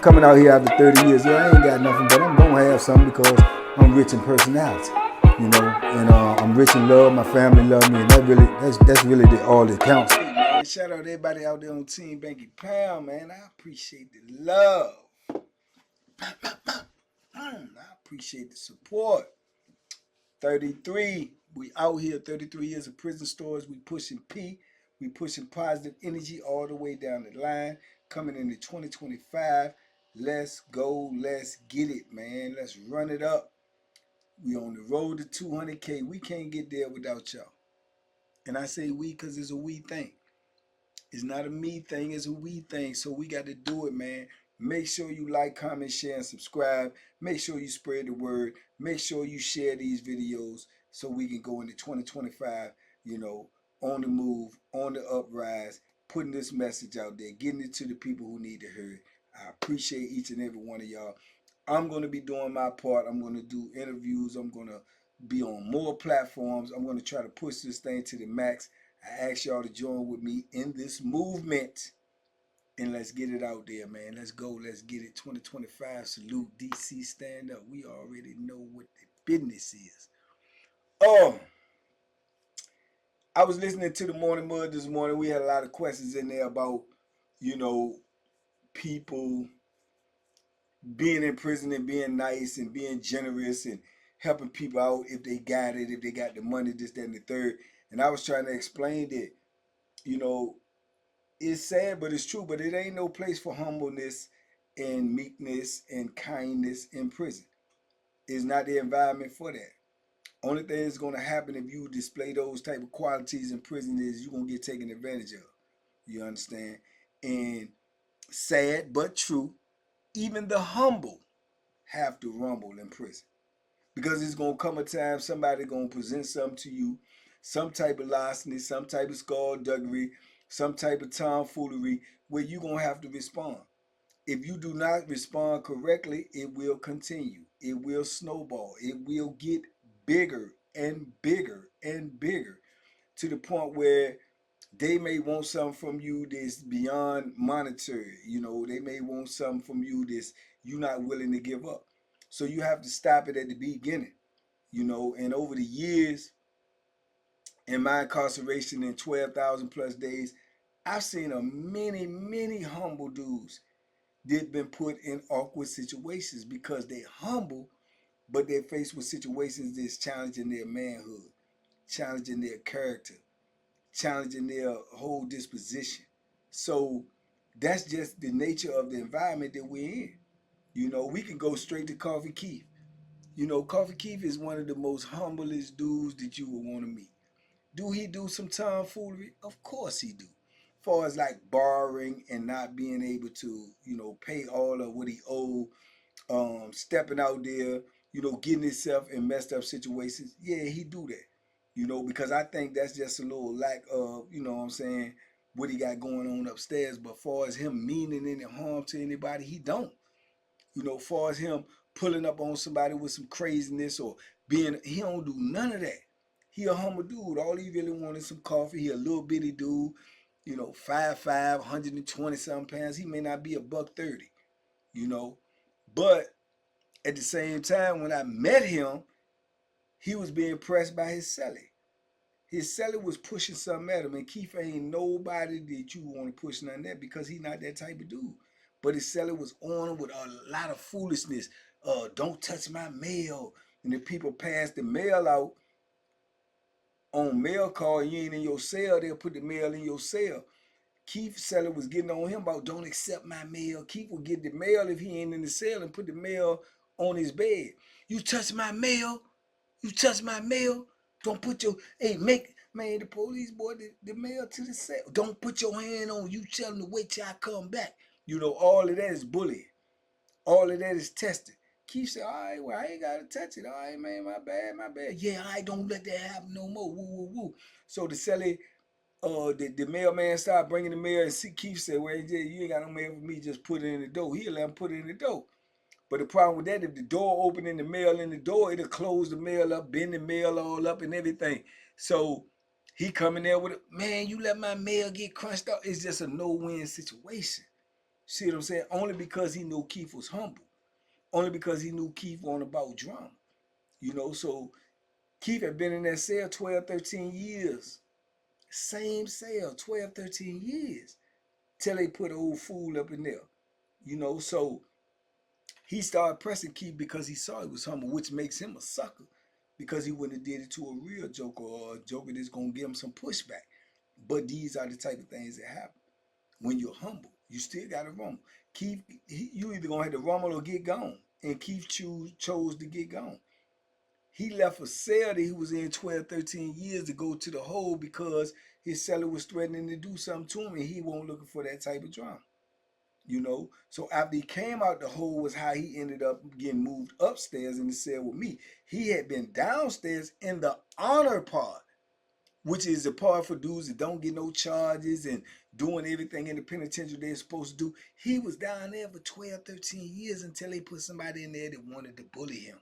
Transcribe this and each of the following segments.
coming out here after 30 years. Yeah, I ain't got nothing, but I'm gonna have something because I'm rich in personality, you know, and I'm rich in love. My family love me, and that's really all that counts. Hey man, shout out to everybody out there on Team Banky Pound, man. I appreciate the love. I appreciate the support. 33, we out here. 33 years of prison stories. We pushing P. We pushing positive energy all the way down the line. Coming into 2025. Let's go. Let's get it, man. Let's run it up. We on the road to 200K. We can't get there without y'all. And I say we because it's a we thing. It's not a me thing, it's a we thing. So we got to do it, man. Make sure you like, comment, share, and subscribe. Make sure you spread the word. Make sure you share these videos so we can go into 2025, you know, on the move, on the uprise, putting this message out there, getting it to the people who need to hear it. I appreciate each and every one of y'all. I'm going to be doing my part. I'm going to do interviews. I'm going to be on more platforms. I'm going to try to push this thing to the max. I ask y'all to join with me in this movement, and let's get it out there, man. Let's go. Let's get it. 2025. Salute DC. Stand up. We already know what the business is. Oh, I was listening to the Morning Mud this morning. We had a lot of questions in there about, you know, people being in prison and being nice and being generous and helping people out if they got it, if they got the money, this, that, and the third. And I was trying to explain that, you know, it's sad, but it's true. But it ain't no place for humbleness and meekness and kindness in prison. It's not the environment for that. Only thing that's going to happen if you display those type of qualities in prison is you're going to get taken advantage of. You understand? And sad but true, even the humble have to rumble in prison. Because it's going to come a time somebody going to present something to you, some type of larceny, some type of skullduggery, some type of tomfoolery, where you're going to have to respond. If you do not respond correctly, it will continue. It will snowball. It will get bigger and bigger and bigger to the point where they may want something from you that's beyond monetary. You know, they may want something from you that's you're not willing to give up. So you have to stop it at the beginning, you know. And over the years, in my incarceration in 12,000 plus days, I've seen a many humble dudes that been put in awkward situations because they humble, but they're faced with situations that's challenging their manhood, challenging their character, challenging their whole disposition. So that's just the nature of the environment that we're in. You know, we can go straight to Coffee Keith. You know, Coffee Keith is one of the most humblest dudes that you would want to meet. Do he do some tomfoolery? Of course he do. As far as like borrowing and not being able to, you know, pay all of what he owed, stepping out there, you know, getting himself in messed up situations. Yeah, he do that. You know, because I think that's just a little lack of, you know what I'm saying, what he got going on upstairs. But far as him meaning any harm to anybody, he don't. You know, far as him pulling up on somebody with some craziness or being, he don't do none of that. He a humble dude. All he really wanted some coffee. He a little bitty dude, you know, 5'5", 120 something pounds. He may not be a buck 30, you know. But at the same time, when I met him, he was being pressed by his cellie. His cellie was pushing something at him, and Keith ain't nobody that you want to push nothing at because he not that type of dude. But his cellie was on him with a lot of foolishness. Don't touch my mail. And the people pass the mail out on mail call, you ain't in your cell, they'll put the mail in your cell. Keith cellie was getting on him about don't accept my mail. Keith will get the mail if he ain't in the cell and put the mail on his bed. You touch my mail? You touch my mail? Don't put your, hey, make, man, the police boy, the mail to the cell. Don't put your hand on, you tell them to wait till I come back. You know, all of that is bullying. All of that is testing. Keith said, all right, well, I ain't got to touch it. All right, man, my bad, my bad. Yeah, I don't let that happen no more. Woo, woo, woo. So the cellie, the mailman started bringing the mail, and Keith said, well, you ain't got no mail for me, just put it in the door. He'll let him put it in the door. But the problem with that, if the door open and the mail in the door, it'll close the mail up, bend the mail all up and everything. So he coming there with, man, you let my mail get crunched up. It's just a no-win situation. See what I'm saying? Only because he knew Keith was humble. Only because he knew Keith wasn't about drama. So Keith had been in that cell 12, 13 years. Same cell, 12, 13 years. Till they put an old fool up in there. So he started pressing Keith because he saw he was humble, which makes him a sucker. Because he wouldn't have did it to a real joker or a joker that's gonna give him some pushback. But these are the type of things that happen. When you're humble, you still gotta rumble. Keith, you either gonna have to rumble or get gone. And Keith chose to get gone. He left a cell that he was in 12, 13 years to go to the hole because his seller was threatening to do something to him and he wasn't looking for that type of drama. So after he came out the hole was how he ended up getting moved upstairs in the cell with me. He had been downstairs in the honor part, which is the part for dudes that don't get no charges and doing everything in the penitentiary they're supposed to do. He was down there for 12, 13 years until they put somebody in there that wanted to bully him.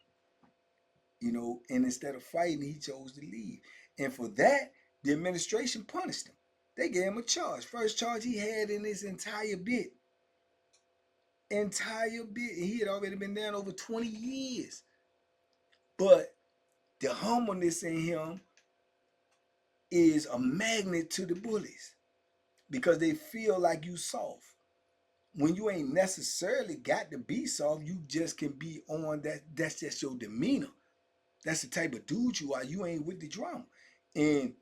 And instead of fighting, he chose to leave. And for that, the administration punished him. They gave him a charge. First charge he had in his entire bit. He had already been down over 20 years. But the humbleness in him is a magnet to the bullies because they feel like you soft. When you ain't necessarily got to be soft, you just can be on that. That's just your demeanor. That's the type of dude you are. You ain't with the drama. And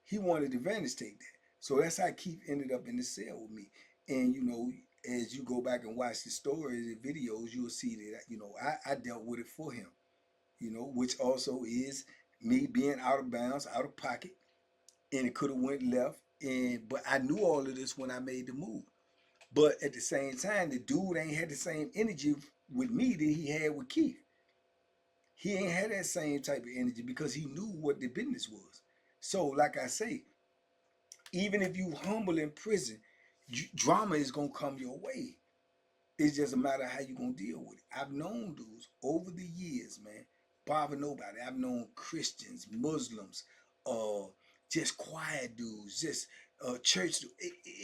he wanted advantage to take that. So that's how Keith ended up in the cell with me. And, as you go back and watch the stories and videos, you'll see that, I dealt with it for him, which also is me being out of bounds, out of pocket, and it could have went left. But I knew all of this when I made the move. But at the same time, the dude ain't had the same energy with me that he had with Keith. He ain't had that same type of energy because he knew what the business was. So, like I say, even if you humble in prison, drama is gonna come your way. It's just a matter of how you gonna deal with it. I've known dudes over the years, man, bother nobody. I've known Christians, Muslims, just quiet dudes, just church,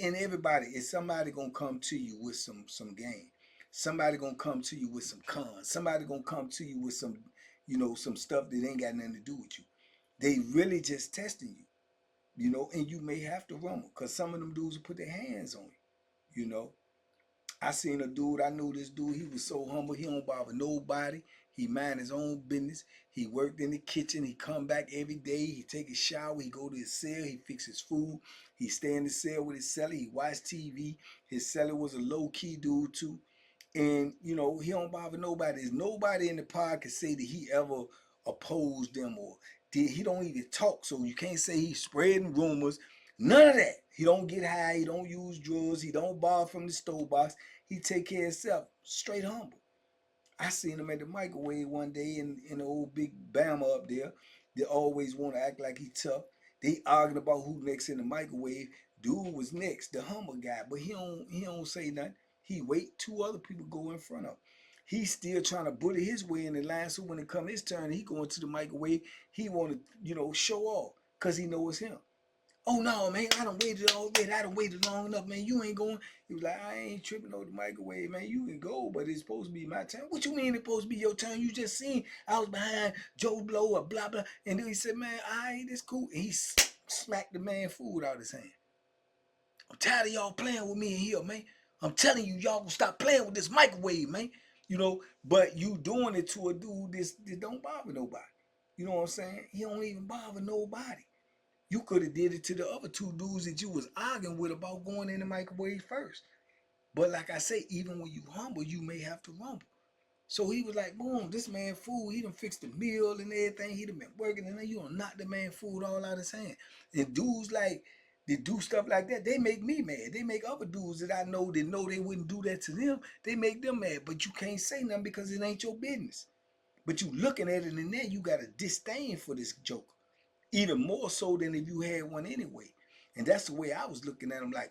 and everybody. Is somebody gonna come to you with some game? Somebody gonna come to you with some cons. Somebody gonna come to you with some stuff that ain't got nothing to do with you. They really just testing you, and you may have to rumble because some of them dudes will put their hands on you. I seen a dude, I knew this dude, he was so humble, he don't bother nobody. He mind his own business. He worked in the kitchen. He come back every day. He take a shower. He go to his cell. He fix his food. He stay in the cell with his celly. He watch TV. His celly was a low-key dude too. And, he don't bother nobody. There's nobody in the pod can say that he ever opposed them or he don't even talk. So you can't say he's spreading rumors. None of that. He don't get high. He don't use drugs. He don't borrow from the stove box. He take care of himself. Straight humble. I seen him at the microwave one day in the old big Bama up there. They always want to act like he tough. They arguing about who next in the microwave. Dude was next, the humble guy, but he don't say nothing. He wait two other people go in front of him. He's still trying to bully his way in the line. So when it come his turn, he going to the microwave. He want to, show off because he know it's him. Oh no, man, I done waited already. I done waited long enough, man. You ain't going. He was like, I ain't tripping over the microwave, man. You can go, but it's supposed to be my turn. What you mean it's supposed to be your turn? You just seen I was behind Joe Blow or blah blah. And then he said, man, I ain't this cool. And he smacked the man food out of his hand. I'm tired of y'all playing with me in here, man. I'm telling you, y'all gonna stop playing with this microwave, man. But you doing it to a dude that don't bother nobody. You know what I'm saying? He don't even bother nobody. You could have did it to the other two dudes that you was arguing with about going in the microwave first. But like I say, even when you humble, you may have to rumble. So he was like, boom, this man food, he done fixed the meal and everything. He done been working and then you done knock the man food all out of his hand. And dudes like, they do stuff like that, they make me mad. They make other dudes that I know that know they wouldn't do that to them, they make them mad. But you can't say nothing because it ain't your business. But you looking at it and then you got a disdain for this joker. Even more so than if you had one anyway. And that's the way I was looking at him like,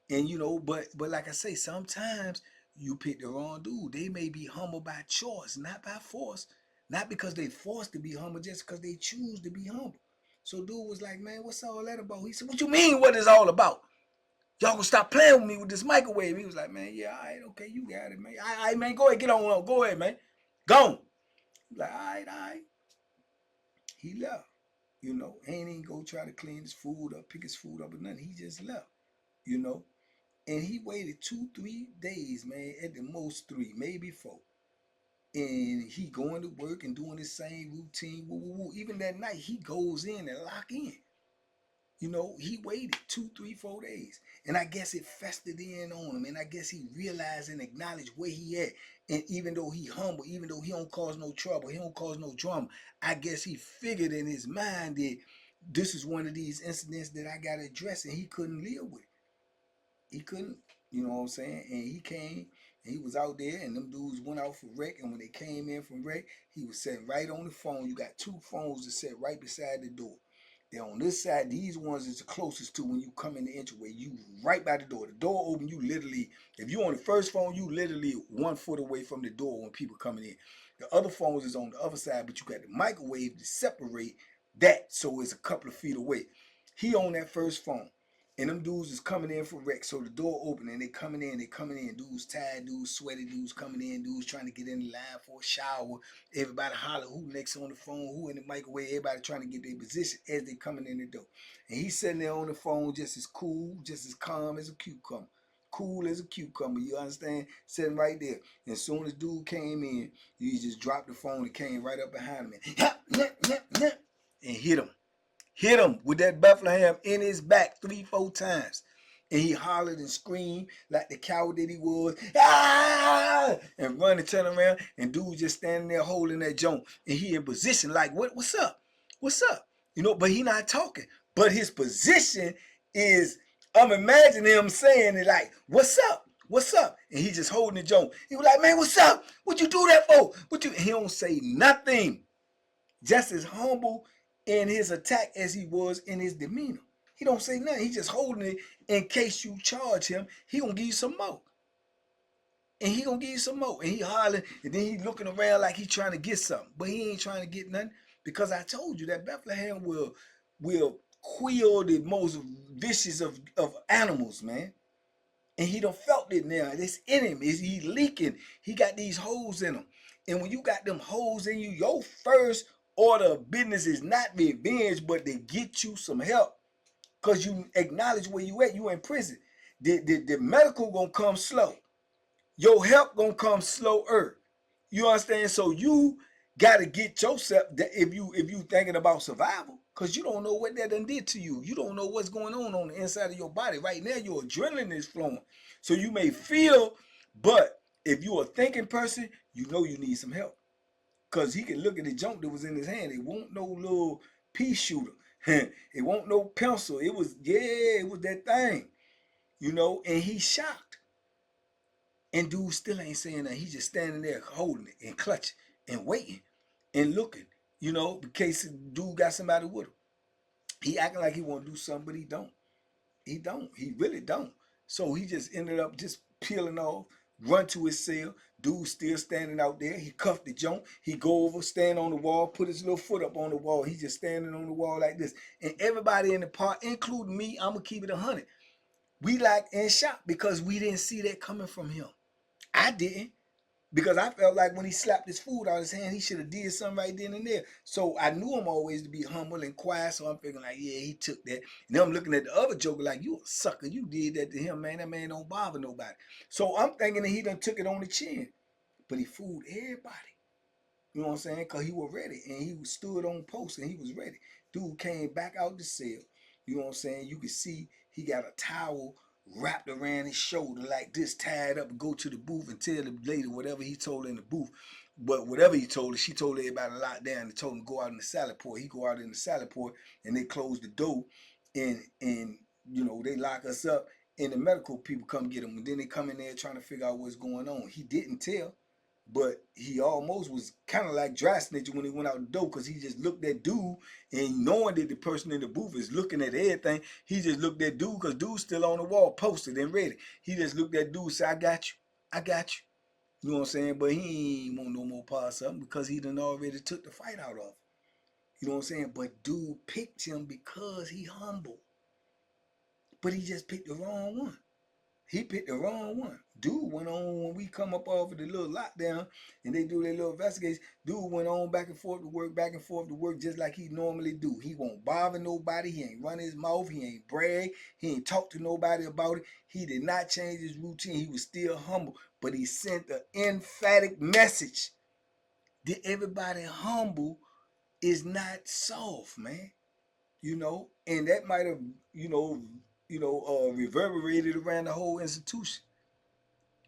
And but like I say, sometimes you pick the wrong dude. They may be humble by choice, not by force. Not because they forced to be humble, just because they choose to be humble. So dude was like, man, what's all that about? He said, what you mean what is all about? Y'all gonna stop playing with me with this microwave. He was like, man, yeah, all right, okay, you got it, man. All right, man, go ahead, get on. Go ahead, man. Go. Like, all right, all right. He left. You know, ain't even go try to clean his food up, pick his food up or nothing. He just left, you know. And he waited 2, 3 days, man, at the most 3, maybe 4. And he going to work and doing his same routine. Woo, woo, woo. Even that night, he goes in and lock in. You know, he waited 2, 3, 4 days. And I guess it festered in on him. And I guess he realized and acknowledged where he at. And even though he humble, even though he don't cause no trouble, he don't cause no drama, I guess he figured in his mind that this is one of these incidents that I got to address, and he couldn't live with it. He couldn't, you know what I'm saying? And he came and he was out there, and them dudes went out for rec. And when they came in from rec, he was sitting right on the phone. You got 2 phones that sit right beside the door. They're on this side. These ones is the closest to when you come in the entryway. You right by the door. The door open. You literally, if you on the first phone, you literally 1 foot away from the door when people coming in. The other phones is on the other side, but you got the microwave to separate that, so it's a couple of feet away. He on that first phone. And them dudes is coming in for rec. So the door open and they coming in. Dudes tired, dudes sweaty, dudes coming in, dudes trying to get in the line for a shower. Everybody holler who next on the phone, who in the microwave, everybody trying to get their position as they coming in the door. And he's sitting there on the phone just as cool, just as calm as a cucumber. Cool as a cucumber, you understand? Sitting right there. And as soon as dude came in, he just dropped the phone and came right up behind him and hit him with that Bethlehem in his back 3, 4 times. And he hollered and screamed like the coward that he was. Ah! And run and turn around. And dude just standing there holding that joint. And he in position like, what's up? What's up? You know, but he not talking. But his position is, I'm imagining him saying it like, what's up? What's up? And he just holding the joint. He was like, man, what's up? What you do that for? He don't say nothing. Just as humble in his attack as he was in his demeanor. He don't say nothing. He just holding it in case you charge him. He gonna give you some more. And he gonna give you some more. And he hollering, and then he looking around like he trying to get something. But he ain't trying to get nothing. Because I told you that Bethlehem will quill the most vicious of animals, man. And he done felt it now. It's in him. He leaking. He got these holes in him. And when you got them holes in you, your first order of business is not revenge, but to get you some help. Because you acknowledge where you at. You in prison. The medical gonna come slow. Your help gonna come slower. You understand? So you gotta get yourself, if you thinking about survival, because you don't know what that done did to you. You don't know what's going on the inside of your body. Right now, your adrenaline is flowing. So you may feel, but if you're a thinking person, you know you need some help. Because he can look at the junk that was in his hand. It won't no little pea shooter. It won't no pencil. It was that thing. You know, and he's shocked. And dude still ain't saying that. He's just standing there holding it and clutching and waiting and looking, you know, in case dude got somebody with him. He acting like he want to do something, but he don't. He don't. He really don't. So he just ended up just peeling off, run to his cell. Dude still standing out there. He cuffed the joint. He go over, stand on the wall, put his little foot up on the wall. He just standing on the wall like this. And everybody in the park, including me, I'm going to keep it 100. We like in shock because we didn't see that coming from him. I didn't. Because I felt like when he slapped his food out of his hand, he should have did something right then and there. So I knew him always to be humble and quiet. So I'm thinking like, yeah, he took that. And then I'm looking at the other joker like, you a sucker. You did that to him, man. That man don't bother nobody. So I'm thinking that he done took it on the chin. But he fooled everybody. You know what I'm saying? Because he was ready. And he stood on post and he was ready. Dude came back out the cell. You know what I'm saying? You could see he got a towel wrapped around his shoulder like this, tied up, and go to the booth and tell the lady whatever he told her in the booth. But whatever he told her, she told everybody to lock down and told him to go out in the salad port. He go out in the salad port and they close the door and you know, they lock us up and the medical people come get him. And then they come in there trying to figure out what's going on. He didn't tell. But he almost was kind of like dry snitching when he went out the door because he just looked at dude and knowing that the person in the booth is looking at everything, he just looked at dude because dude's still on the wall, posted and ready. He just looked at dude and said, I got you. I got you. You know what I'm saying? But he ain't want no more part of something because he done already took the fight out of him. You know what I'm saying? But dude picked him because he humble. But he just picked the wrong one. He picked the wrong one. Dude went on when we come up off of the little lockdown and they do their little investigation. Dude went on back and forth to work, back and forth to work, just like he normally do. He won't bother nobody. He ain't run his mouth. He ain't brag. He ain't talk to nobody about it. He did not change his routine. He was still humble, but he sent an emphatic message that everybody humble is not soft, man. And that might have, reverberated around the whole institution,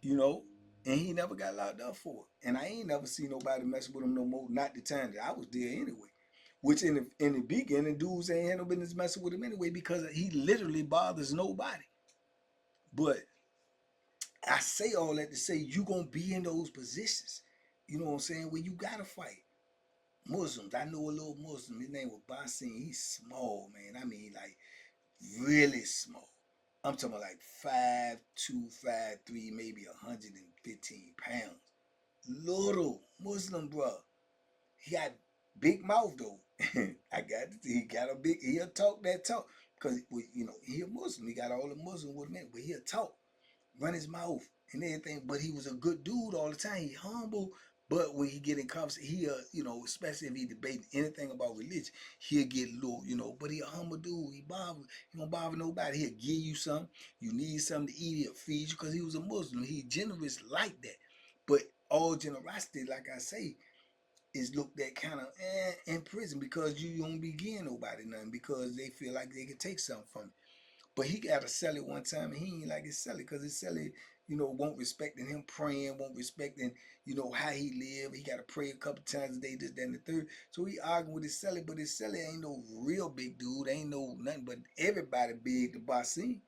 you know, and he never got locked up for it. And I ain't never seen nobody mess with him no more. Not the time that I was there anyway. Which in the beginning, dudes ain't had no business messing with him anyway because he literally bothers nobody. But I say all that to say you gonna be in those positions. You know what I'm saying? Where you gotta fight. Muslims. I know a little Muslim. His name was Basim. He's small, man. I mean, like really small. I'm talking about like 5'2", 5'3", maybe 115 pounds. Little Muslim bro. He got big mouth though. He got a big. He'll talk that talk because he a Muslim. He got all the Muslim with him, but he'll talk, run his mouth and everything. But he was a good dude all the time. He humble. But when he get in conversation, especially if he debating anything about religion, he'll get low, But he a humble dude. He don't bother nobody. He'll give you something. You need something to eat, he'll feed you because he was a Muslim. He generous like that. But all generosity, like I say, is looked at kind of in prison because you don't be giving nobody nothing because they feel like they can take something from it. But he got to sell it one time and he ain't like his seller because his seller, won't respecting him praying, won't respecting, how he live. He got to pray a couple times a day, this, that, and the third. So he arguing with his seller, but his seller ain't no real big dude. Ain't no nothing but everybody big to Basim.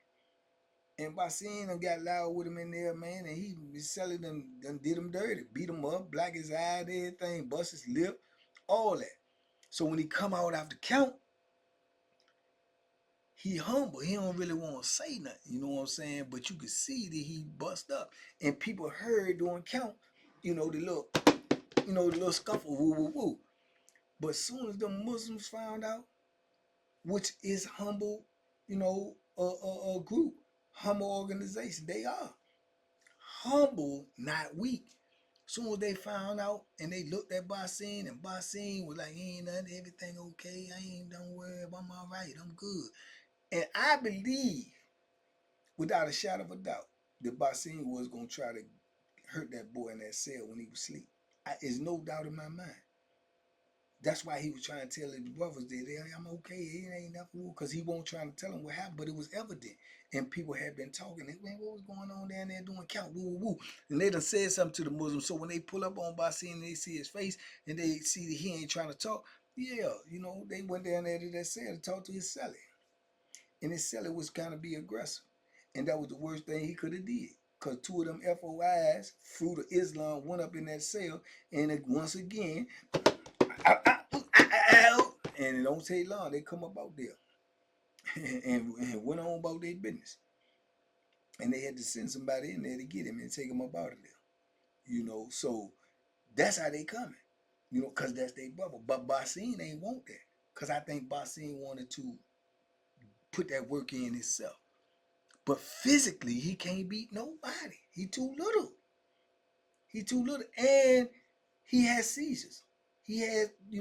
And Basim done got loud with him in there, man, and his seller done did him dirty, beat him up, black his eye, everything, bust his lip, all that. So when he come out after count, he humble. He don't really want to say nothing. You know what I'm saying? But you could see that he bust up. And people heard during count, the little scuffle, woo, woo, woo. But as soon as the Muslims found out, which is humble, a group, humble organization, they are humble, not weak. Soon as they found out and they looked at Basim and Basim was like, ain't nothing, everything okay. Don't worry, I'm all right, I'm good. And I believe, without a shadow of a doubt, that Basim was going to try to hurt that boy in that cell when he was asleep. There's no doubt in my mind. That's why he was trying to tell his brothers that I'm okay, it ain't nothing, because he won't try to tell them what happened, but it was evident. And people had been talking, man, what was going on down there doing count, woo, woo, woo. And they done said something to the Muslims. So when they pull up on Basim and they see his face and they see that he ain't trying to talk, yeah, they went down there to that cell to talk to his celly. And his celly was kind of be aggressive. And that was the worst thing he could have did. Because two of them FOIs, Fruit of Islam, went up in that cell. And once again, and it don't take long. They come up out there and went on about their business. And they had to send somebody in there to get him and take him up out of there. So that's how they coming. Because that's their brother. But Basim ain't want that. Because I think Basim wanted to put that work in himself. But physically, he can't beat nobody. He too little. He too little. And he has seizures. He had, he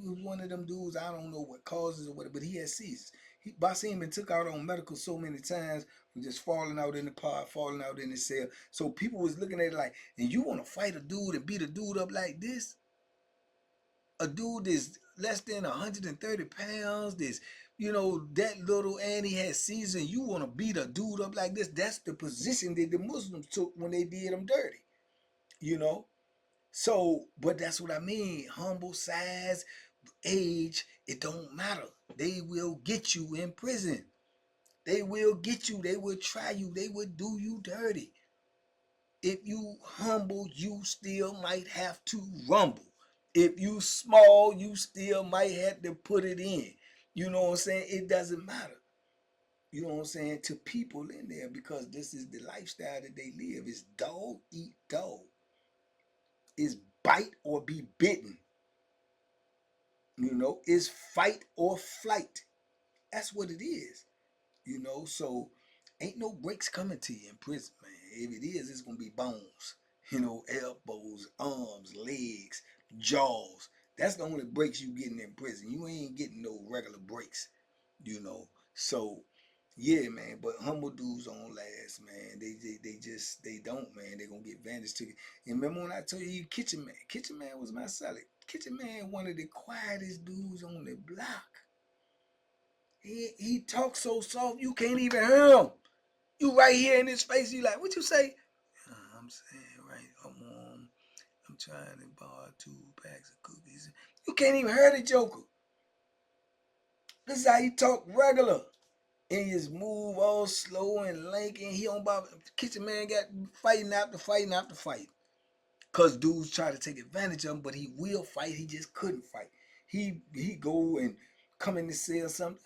was one of them dudes. I don't know what causes or whatever, but he has seizures. Basim been took out on medical so many times from just falling out in the pod, falling out in the cell. So people was looking at it like, and you want to fight a dude and beat a dude up like this? A dude is less than 130 pounds, this, that little, and he has seizures, you want to beat a dude up like this? That's the position that the Muslims took when they did him dirty, you know? So, but that's what I mean. Humble, size, age, it don't matter. They will get you in prison. They will get you. They will try you. They will do you dirty. If you humble, you still might have to rumble. If you small, you still might have to put it in. You know what I'm saying? It doesn't matter. You know what I'm saying? To people in there, because this is the lifestyle that they live. It's dog eat dog. It's bite or be bitten. It's fight or flight. That's what it is. You know, so ain't no breaks coming to you in prison, man. If it is, it's gonna be bones. You know, elbows, arms, legs, jaws. That's the only breaks you getting in prison. You ain't getting no regular breaks. You know, so yeah, man. But humble dudes don't last, man. They don't, man. They gonna get advantage to you. And remember when I told you Kitchen Man? Kitchen Man was my celly. Kitchen Man, one of the quietest dudes on the block. He talks so soft you can't even hear him. You right here in his face. You like, what you say? I'm saying right. I'm trying to borrow 2 packs of cookies. You can't even hear the Joker. This is how he talk regular. And his move all slow and lanky. And he don't bother. Kitchen Man got fighting after fighting after fight. Cause dudes try to take advantage of him, but he will fight. He just couldn't fight. He go and come in the cell something.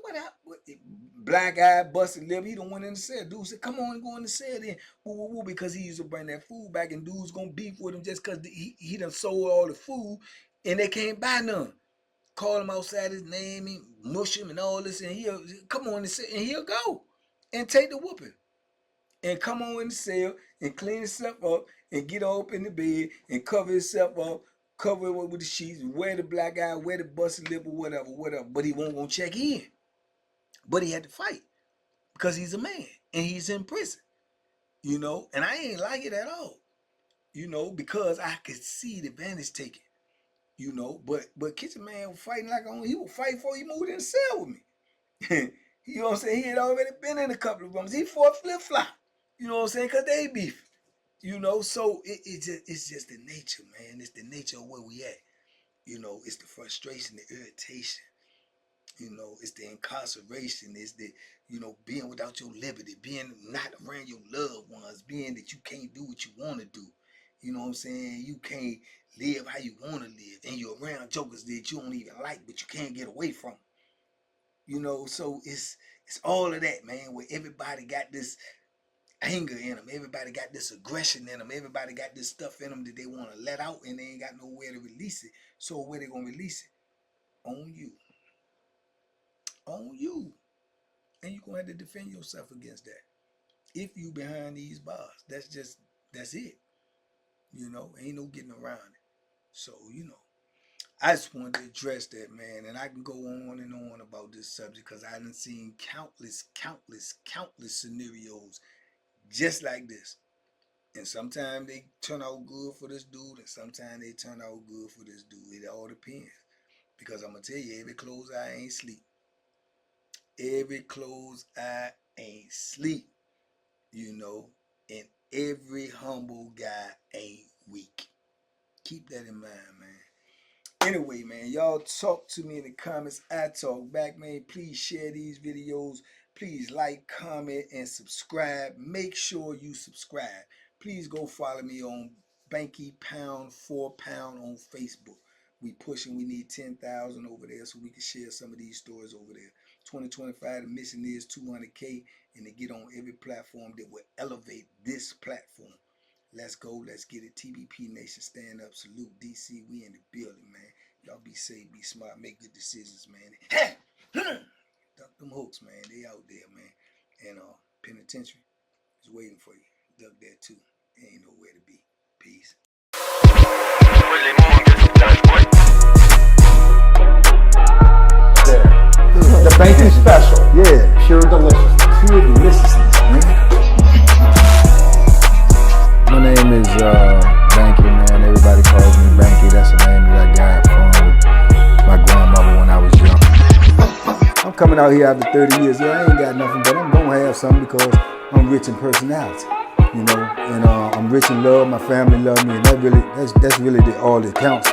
What happened? Black eye, busted lip. He don't went in the cell. Dude said, "Come on and go in the cell then." Woo, woo, woo, because he used to bring that food back, and dudes gonna beef with him just cause he done sold all the food, and they can't buy none. Call him outside his name, and mush him and all this, and he'll come on and cell, and he'll go and take the whooping, and come on in the cell and clean himself up and get up in the bed and cover himself up, cover it with the sheets, wear the black eye, wear the busted lip or whatever. But he won't gonna check in. But he had to fight because he's a man and he's in prison, you know. And I ain't like it at all, you know, because I could see the advantage taken, you know. But Kitchen Man was fighting like he would fight before he moved in the cell with me. You know what I'm saying? He had already been in a couple of rooms. He fought flip-flop, you know what I'm saying? Because they beef, you know. So it's just the nature, man. It's the nature of where we at, you know. It's the frustration, the irritation. You know, it's the incarceration, it's the, you know, being without your liberty, being not around your loved ones, being that you can't do what you want to do. You know what I'm saying? You can't live how you want to live, and you're around jokers that you don't even like, but you can't get away from. You know, so it's all of that, man, where everybody got this anger in them, everybody got this aggression in them, everybody got this stuff in them that they want to let out, and they ain't got nowhere to release it. So where they gonna release it? On you. On you. And you're going to have to defend yourself against that. If you behind these bars, that's it. You know, ain't no getting around it. So, you know, I just wanted to address that, man. And I can go on and on about this subject because I done seen countless scenarios just like this. And sometimes they turn out good for this dude, and sometimes they turn out good for this dude. It all depends. Because I'm going to tell you, every closed eye ain't sleep. Every closed eye ain't sleep, you know, and every humble guy ain't weak. Keep that in mind, man. Anyway, man, y'all talk to me in the comments. I talk back, man. Please share these videos. Please like, comment, and subscribe. Make sure you subscribe. Please go follow me on Banky Pound 4 Pound on Facebook. We pushing. We need 10,000 over there so we can share some of these stories over there. 2025, the mission is 200K, and to get on every platform that will elevate this platform. Let's go. Let's get it. TBP Nation, stand up. Salute DC. We in the building, man. Y'all be safe, be smart, make good decisions, man. Duck them hooks, man. They out there, man. And penitentiary is waiting for you. Duck there too. Ain't nowhere to be. Peace. The Banky special. Yeah. Pure deliciousness. Pure deliciousness, man. My name is Banky, man. Everybody calls me Banky. That's the name that I got from my grandmother when I was young. I'm coming out here after 30 years. Yeah, I ain't got nothing, but I'm gonna have something because I'm rich in personality, you know, and I'm rich in love. My family love me, and that's really all that counts.